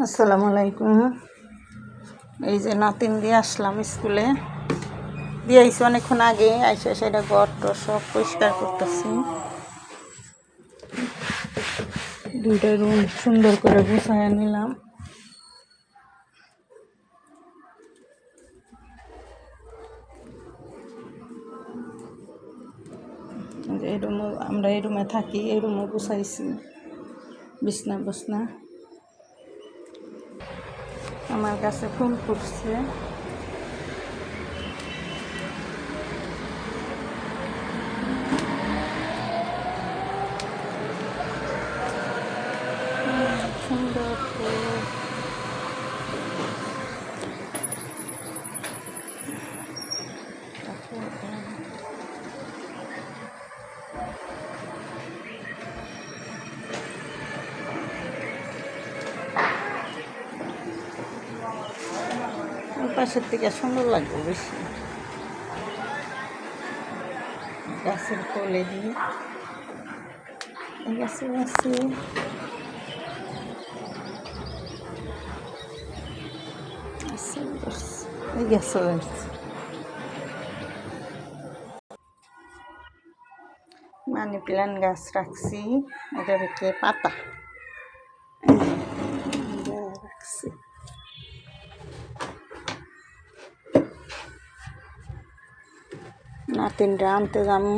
আসসালামু আলাইকুম। এই যে নাতিন দিয়ে আসলাম স্কুলে, দিয়ে আইসি অনেকক্ষণ আগে। আইসা সেটা ঘর টর সব পরিষ্কার করতেছি। দুইটা রুম সুন্দর করে গুছাইয়া নিলাম। এই রুমও আমরা এই রুমে থাকি, এই রুমও গুছাইছি, বিছনা বসনা। আমার কাছে ফুল ফুটছে। সুন্দর ফুল। ওই পাশের থেকে সুন্দর লাগবে বেশি, গাছের কোলে দিয়ে। এই গাছে গাছে এই গাছে মানি প্ল্যান্ট গাছ রাখছি, এটা হচ্ছে পাতা রাখছি। নাতিনটা আনতে যাবো।